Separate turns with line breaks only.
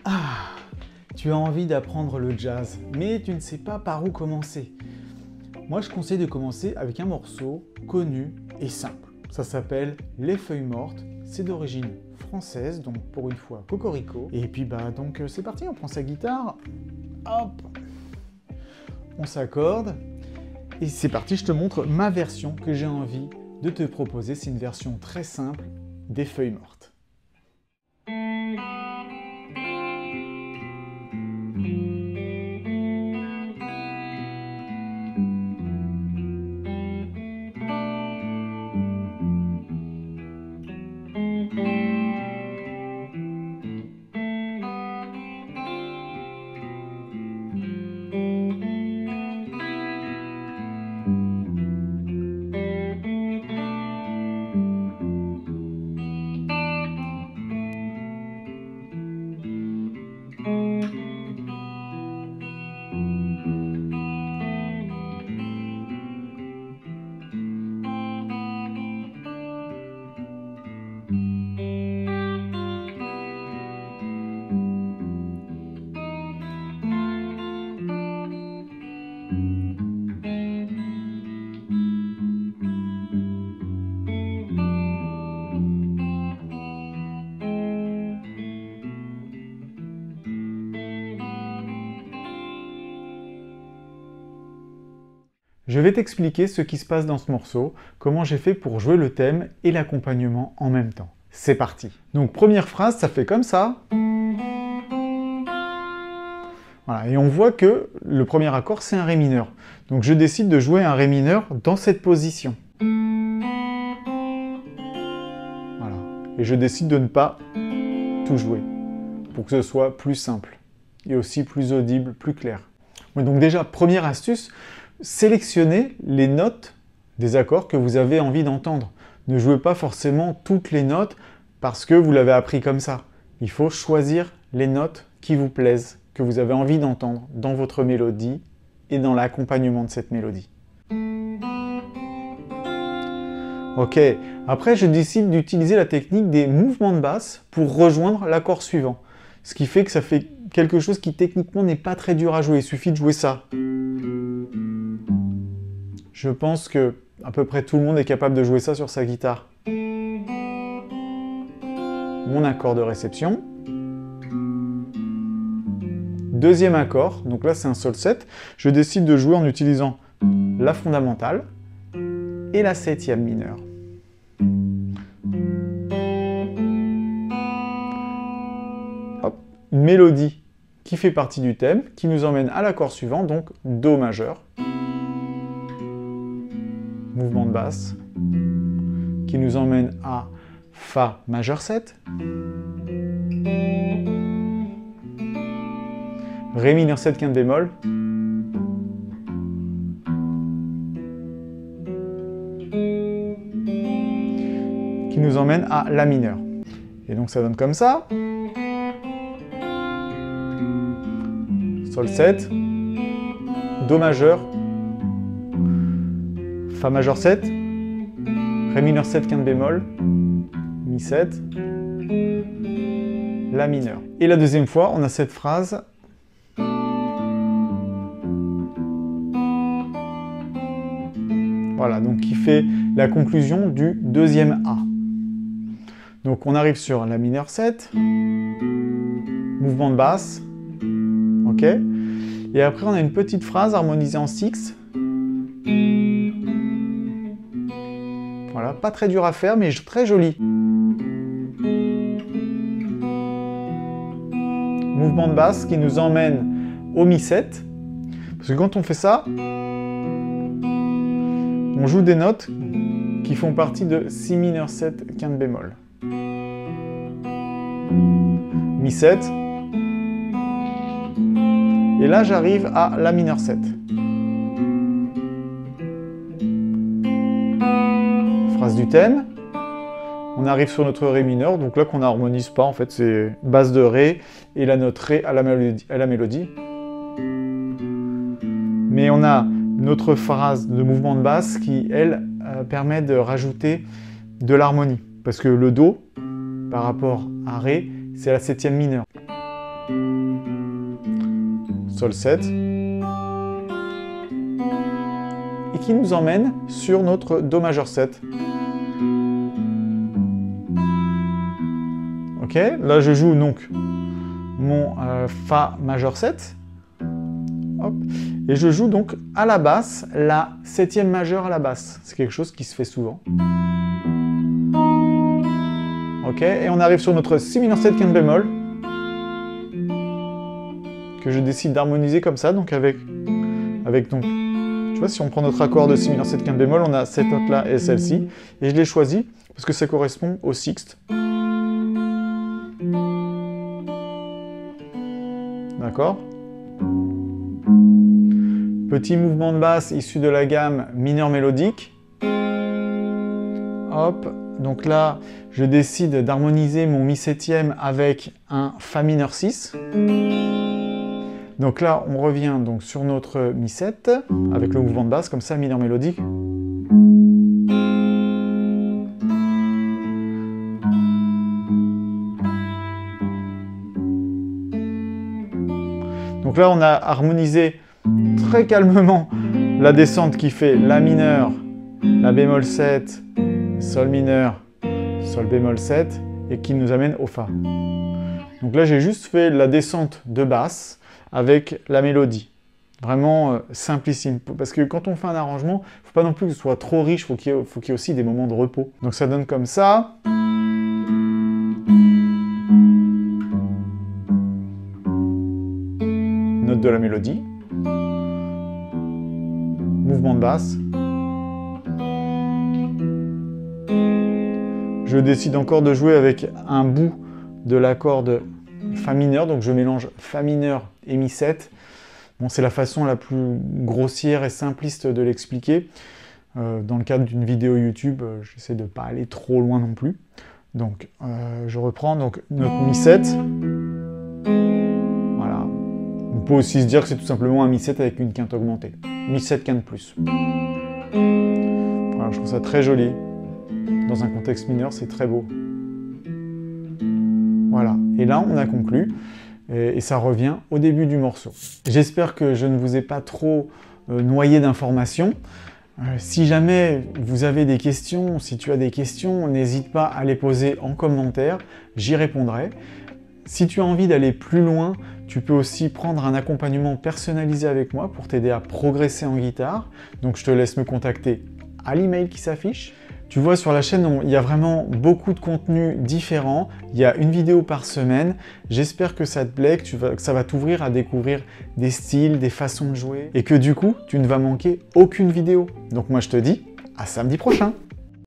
Ah, tu as envie d'apprendre le jazz, mais tu ne sais pas par où commencer. Moi, je conseille de commencer avec un morceau connu et simple. Ça s'appelle Les Feuilles Mortes, c'est d'origine française, donc pour une fois Cocorico. Et puis donc c'est parti, on prend sa guitare, hop, on s'accorde, et c'est parti, je te montre ma version que j'ai envie de te proposer. C'est une version très simple des Feuilles Mortes. Je vais t'expliquer ce qui se passe dans ce morceau, comment j'ai fait pour jouer le thème et l'accompagnement en même temps. C'est parti. Donc première phrase, ça fait comme ça. Voilà, et on voit que le premier accord, c'est un Ré mineur. Donc je décide de jouer un Ré mineur dans cette position. Voilà. Et je décide de ne pas tout jouer, pour que ce soit plus simple, et aussi plus audible, plus clair. Ouais, donc déjà, première astuce, sélectionnez les notes des accords que vous avez envie d'entendre. Ne jouez pas forcément toutes les notes parce que vous l'avez appris comme ça. Il faut choisir les notes qui vous plaisent, que vous avez envie d'entendre dans votre mélodie et dans l'accompagnement de cette mélodie. Ok, après je décide d'utiliser la technique des mouvements de basse pour rejoindre l'accord suivant. Ce qui fait que ça fait quelque chose qui techniquement n'est pas très dur à jouer, il suffit de jouer ça. Je pense que à peu près tout le monde est capable de jouer ça sur sa guitare. Mon accord de réception. Deuxième accord, donc là c'est un sol 7. Je décide de jouer en utilisant la fondamentale et la septième mineure. Hop, une mélodie qui fait partie du thème, qui nous emmène à l'accord suivant, donc Do majeur. Mouvement de basse, qui nous emmène à Fa majeur 7, Ré mineur 7 quinte bémol, qui nous emmène à La mineur. Et donc ça donne comme ça. Sol 7, Do majeur, Fa majeur 7, Ré mineur 7 quinte bémol, Mi 7, La mineur. Et la deuxième fois, on a cette phrase. Voilà, donc qui fait la conclusion du deuxième A. Donc on arrive sur La mineur 7, mouvement de basse, ok. Et après on a une petite phrase harmonisée en 6. Voilà, pas très dur à faire, mais très joli. Mouvement de basse qui nous emmène au Mi 7. Parce que quand on fait ça, on joue des notes qui font partie de Si mineur 7 quinte bémol. Mi 7. Et là, j'arrive à La mineur 7. Phrase du thème. On arrive sur notre Ré mineur, donc là qu'on n'harmonise pas, en fait, c'est basse de Ré et la note Ré à la mélodie. Mais on a notre phrase de mouvement de basse qui, elle, permet de rajouter de l'harmonie. Parce que le Do, par rapport à Ré, c'est la septième mineure. Sol 7, et qui nous emmène sur notre Do majeur 7. Ok, là je joue donc mon Fa majeur 7, hop, et je joue donc à la basse la 7e majeure à la basse. C'est quelque chose qui se fait souvent. Ok, et on arrive sur notre Si mineur 7 quinte bémol, que je décide d'harmoniser comme ça, donc avec donc, tu vois, si on prend notre accord de Si mineur 7 quinte bémol, on a cette note-là et celle-ci, et je l'ai choisi parce que ça correspond au sixte. D'accord? Petit mouvement de basse issu de la gamme mineur mélodique. Hop, donc là, je décide d'harmoniser mon Mi septième avec un Fa mineur 6. Donc là, on revient donc sur notre Mi 7, avec le mouvement de basse, comme ça, mineur mélodique. Donc là, on a harmonisé très calmement la descente qui fait La mineur, La bémol 7, Sol mineur, Sol bémol 7, et qui nous amène au Fa. Donc là, j'ai juste fait la descente de basse avec la mélodie. Vraiment simplissime. Parce que quand on fait un arrangement, il ne faut pas non plus que ce soit trop riche, il faut qu'il y ait aussi des moments de repos. Donc ça donne comme ça. Note de la mélodie. Mouvement de basse. Je décide encore de jouer avec un bout de l'accord de Fa mineur, donc je mélange Fa mineur et Mi 7. Bon, c'est la façon la plus grossière et simpliste de l'expliquer. Dans le cadre d'une vidéo YouTube, j'essaie de ne pas aller trop loin non plus. Donc, je reprends donc notre Mi 7. Voilà. On peut aussi se dire que c'est tout simplement un Mi 7 avec une quinte augmentée. Mi 7 quinte plus. Voilà, je trouve ça très joli. Dans un contexte mineur, c'est très beau. Voilà. Et là, on a conclu. Et ça revient au début du morceau. J'espère que je ne vous ai pas trop noyé d'informations. Si jamais vous avez des questions, si tu as des questions, n'hésite pas à les poser en commentaire, j'y répondrai. Si tu as envie d'aller plus loin, tu peux aussi prendre un accompagnement personnalisé avec moi pour t'aider à progresser en guitare. Donc je te laisse me contacter à l'email qui s'affiche. Tu vois, sur la chaîne, il y a vraiment beaucoup de contenus différents. Il y a une vidéo par semaine. J'espère que ça te plaît, que ça va t'ouvrir à découvrir des styles, des façons de jouer, et que du coup, tu ne vas manquer aucune vidéo. Donc moi, je te dis à samedi prochain.